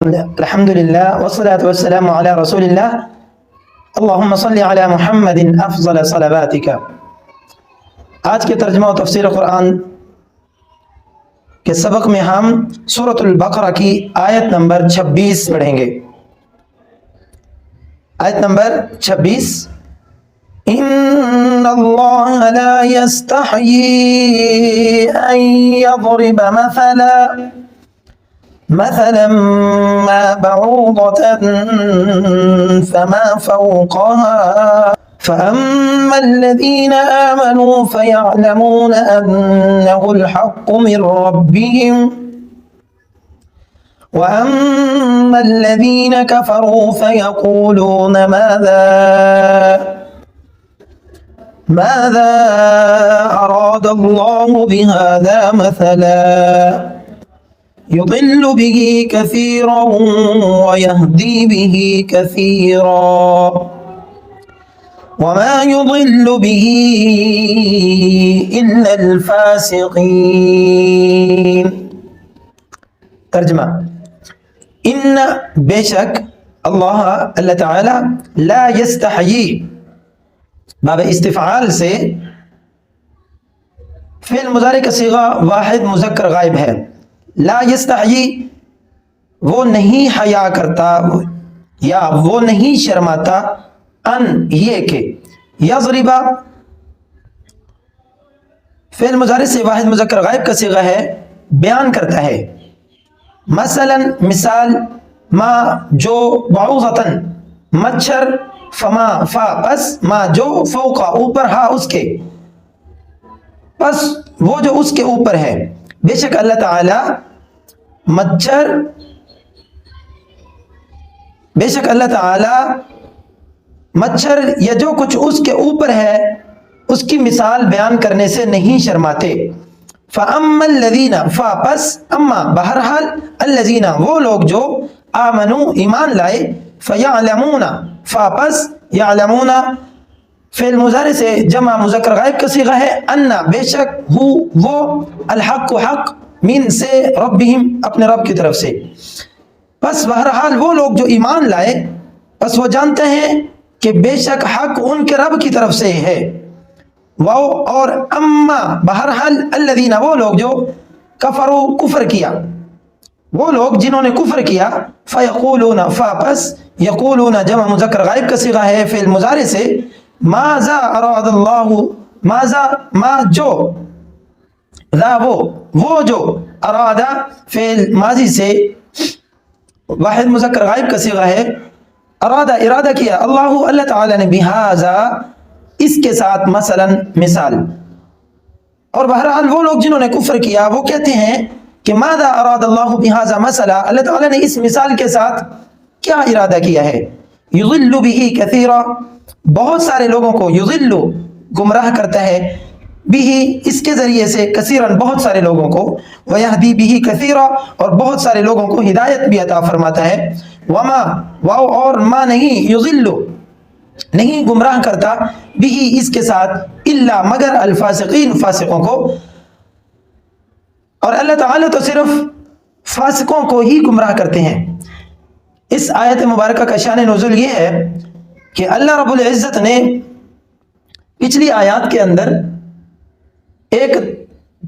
الحمد لله والصلاة والسلام على رسول الله اللهم صل على محمد افضل صلواتك۔ آج کے ترجمہ و تفسیر قرآن کے سبق میں ہم سورۃ البقرہ کی آیت نمبر 26 پڑھیں گے۔ آیت نمبر 26، ان اللہ لا يستحيي ان يضرب مثلا ما بعوضة فما فوقها فأما الذين آمنوا فيعلمون أنه الحق من ربهم وأما الذين كفروا فيقولون ماذا أراد الله بهذا مثلا يضل به كثيرا ويهدي به كثيرا وما يضل به إلا الفاسقين۔ ترجمہ، ان بے شک اللہ تعالی لا یستحیی، باب استفعال سے فعل مضارع کا صیغہ واحد مذکر غائب ہے۔ لا یستحیی، وہ نہیں حیا کرتا یا وہ نہیں شرماتا، ان یہ کہ یضربا فعل مضارع سے واحد مذکر غائب کا صیغہ ہے، بیان کرتا ہے۔ مثلا مثال، ما جو، بعوضتن مچھر، فما فا پس، ما جو، فوقا اوپر، ہا اس کے، پس وہ جو اس کے اوپر ہے۔ بے شک اللہ تعالی مچھر یا جو کچھ اس کے اوپر ہے اس کی مثال بیان کرنے سے نہیں شرماتے۔ فَأَمَّا الَّذِينَ فا پس، اما بہرحال، الَّذِينَ وہ لوگ جو، آمنوا ایمان لائے، فَيَعْلَمُونَ فا پس، یعلمون فعل مضارع سے جمع مذکر غائب کا صیغہ ہے، انا بے شک، وہ، الحق حق، من سے، ربہم اپنے رب کی طرف سے۔ پس بہرحال وہ لوگ جو ایمان لائے، پس وہ جانتے ہیں کہ بے شک حق ان کے رب کی طرف سے ہے۔ واو اور اما بہرحال الذین وہ لوگ جو، کفروا کفر کیا، وہ لوگ جنہوں نے کفر کیا، فیقولون فا پس، یقولون جمع مذکر غائب کا صیغہ ہے فعل مضارع سے، ماذا اراد اللہ، ماذا ما جو، ذا وہ جو، ارادہ فعل ماضی سے واحد مذکر غائب کا صیغہ ہے، ارادہ کیا، اللہ تعالی نے، بہذا اس کے ساتھ، مثلا مثال۔ اور بہرحال وہ لوگ جنہوں نے کفر کیا وہ کہتے ہیں کہ ماذا اراد اللہ بہذا مثلا، اللہ تعالی نے اس مثال کے ساتھ کیا ارادہ کیا ہے۔ یضل بہ کثیرا، بہت سارے لوگوں کو، یضل گمراہ کرتا ہے، بھی اس کے ذریعے سے، کثیرن بہت سارے لوگوں کو، ویہدی بھی کثیرا اور بہت سارے لوگوں کو ہدایت بھی عطا فرماتا ہے۔ وما واو اور ما نہیں، یضل نہیں گمراہ کرتا، بھی اس کے ساتھ، الا مگر، الفاسقین فاسقوں کو، اور اللہ تعالیٰ تو صرف فاسقوں کو ہی گمراہ کرتے ہیں۔ اس آیت مبارکہ کا شان نزول یہ ہے کہ اللہ رب العزت نے پچھلی آیات کے اندر ایک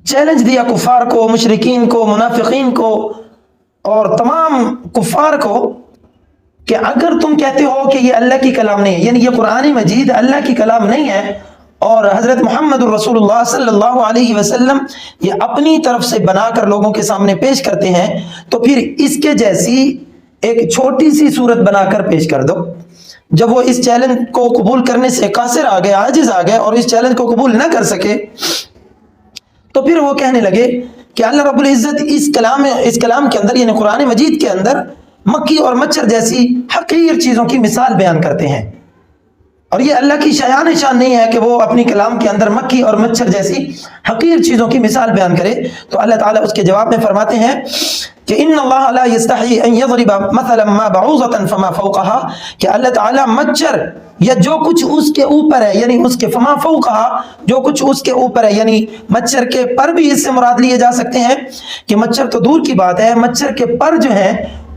چیلنج دیا کفار کو، مشرکین کو، منافقین کو اور تمام کفار کو، کہ اگر تم کہتے ہو کہ یہ اللہ کی کلام نہیں ہے، یعنی یہ قرآن مجید اللہ کی کلام نہیں ہے، اور حضرت محمد الرسول اللہ صلی اللہ علیہ وسلم یہ اپنی طرف سے بنا کر لوگوں کے سامنے پیش کرتے ہیں، تو پھر اس کے جیسی ایک چھوٹی سی صورت بنا کر پیش کر دو۔ جب وہ اس چیلنج کو قبول کرنے سے قاصر آ گئے، عاجز آ گئے اور اس چیلنج کو قبول نہ کر سکے، تو پھر وہ کہنے لگے کہ اللہ رب العزت اس کلام کے اندر، یعنی قرآن مجید کے اندر، مکھی اور مچھر جیسی حقیر چیزوں کی مثال بیان کرتے ہیں، اور یہ اللہ کی شان نہیں ہے کہ وہ اپنی کلام کے اندر مکھی اور مچھر جیسی حقیر چیزوں کی مثال بیان کرے۔ تو اللہ تعالیٰ اس کے جواب میں فرماتے ہیں کہ ان اللہ لا یستحی ان یضرب مثلا ما بعوضۃ فما فوقها، کہ اللہ تعالیٰ مچھر یا جو کچھ اس کے اوپر ہے یعنی اس کے فما فوقہا جو کچھ اس کے اوپر ہے یعنی مچھر کے پر بھی اس سے مراد لیے جا سکتے ہیں کہ مچھر تو دور کی بات ہے، مچھر کے پر جو ہیں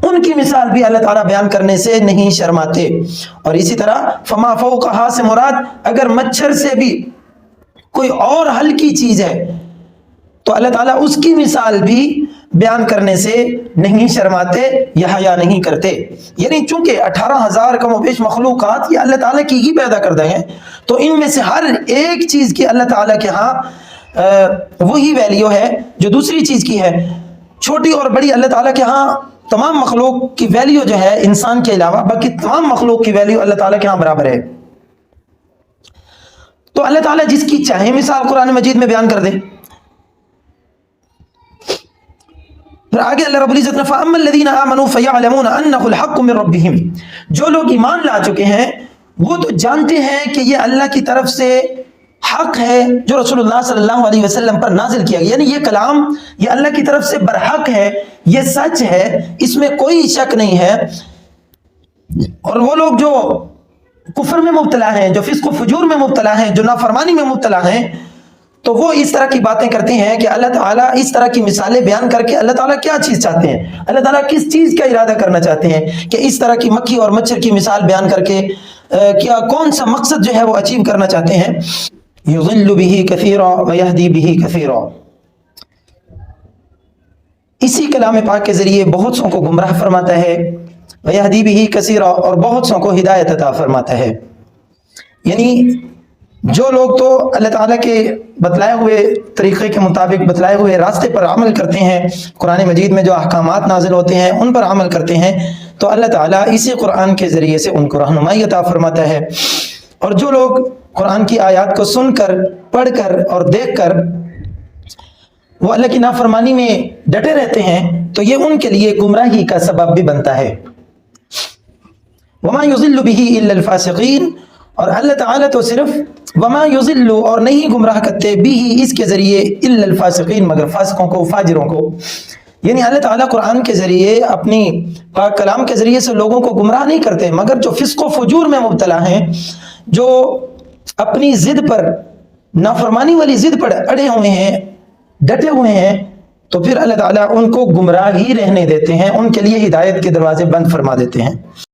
ان کی مثال بھی اللہ تعالیٰ بیان کرنے سے نہیں شرماتے. اور اسی طرح فما فوقہا سے مراد اگر مچھر سے بھی کوئی اور ہلکی چیز ہے تو اللہ تعالیٰ اس کی مثال بھی بیان کرنے سے نہیں شرماتے یا حیا نہیں کرتے. یعنی چونکہ 18,000 کم و بیش مخلوقات یہ اللہ تعالیٰ کی ہی پیدا کردہ ہیں، تو ان میں سے ہر ایک چیز کی اللہ تعالیٰ کے ہاں وہی ویلیو ہے جو دوسری چیز کی ہے. چھوٹی اور بڑی اللہ تعالیٰ کے ہاں تمام مخلوق کی ویلیو جو ہے انسان کے علاوہ باقی تمام مخلوق کی ویلیو اللہ تعالیٰ کے ہاں برابر ہے. تو اللہ تعالیٰ جس کی چاہے مثال قرآن مجید میں بیان کر دے. پھر آگے اللہ رب العزت نے فَأَمَّا الَّذِينَ آمَنُوا فَيَعْلَمُونَ أَنَّهُ الْحَقُّ مِنْ رَبِّهِمْ، جو لوگ ایمان لا چکے ہیں وہ تو جانتے ہیں کہ یہ اللہ کی طرف سے حق ہے جو رسول اللہ صلی اللہ علیہ وسلم پر نازل کیا گیا. یعنی یہ کلام یہ اللہ کی طرف سے برحق ہے، یہ سچ ہے، اس میں کوئی شک نہیں ہے. اور وہ لوگ جو کفر میں مبتلا ہیں، جو فسق و فجور میں مبتلا ہیں، جو نافرمانی میں مبتلا ہیں، تو وہ اس طرح کی باتیں کرتے ہیں کہ اللہ تعالیٰ اس طرح کی مثالیں بیان کر کے اللہ تعالیٰ کیا چیز چاہتے ہیں، اللہ تعالیٰ کس چیز کا ارادہ کرنا چاہتے ہیں کہ اس طرح کی مکھی اور مچھر کی مثال بیان کر کے کیا کون سا مقصد جو ہے وہ اچیو کرنا چاہتے ہیں. یضل به کثیرا ویہدی به کثیرا، اسی کلام پاک کے ذریعے بہت سوں کو گمراہ فرماتا ہے، ویہدی به کثیرا، اور بہت سوں کو ہدایت عطا فرماتا ہے. یعنی جو لوگ تو اللہ تعالیٰ کے بتلائے ہوئے طریقے کے مطابق بتلائے ہوئے راستے پر عمل کرتے ہیں، قرآن مجید میں جو احکامات نازل ہوتے ہیں ان پر عمل کرتے ہیں، تو اللہ تعالیٰ اسی قرآن کے ذریعے سے ان کو رہنمائی عطا فرماتا ہے. اور جو لوگ قرآن کی آیات کو سن کر، پڑھ کر اور دیکھ کر وہ اللہ کی نافرمانی میں ڈٹے رہتے ہیں تو یہ ان کے لیے گمراہی کا سبب بھی بنتا ہے. وما یضل به الا الفاسقین، اور اللہ تعالیٰ تو صرف وما یضل اور نہیں گمراہ کرتے بھی اس کے ذریعے الا الفاسقین، مگر فاسقوں کو، فاجروں کو. یعنی اللہ تعالیٰ قرآن کے ذریعے اپنی پاک کلام کے ذریعے سے لوگوں کو گمراہ نہیں کرتے، مگر جو فسق و فجور میں مبتلا ہیں، جو اپنی ضد پر، نافرمانی والی ضد پر اڑے ہوئے ہیں، ڈٹے ہوئے ہیں، تو پھر اللہ تعالیٰ ان کو گمراہ ہی رہنے دیتے ہیں، ان کے لیے ہدایت کے دروازے بند فرما دیتے ہیں.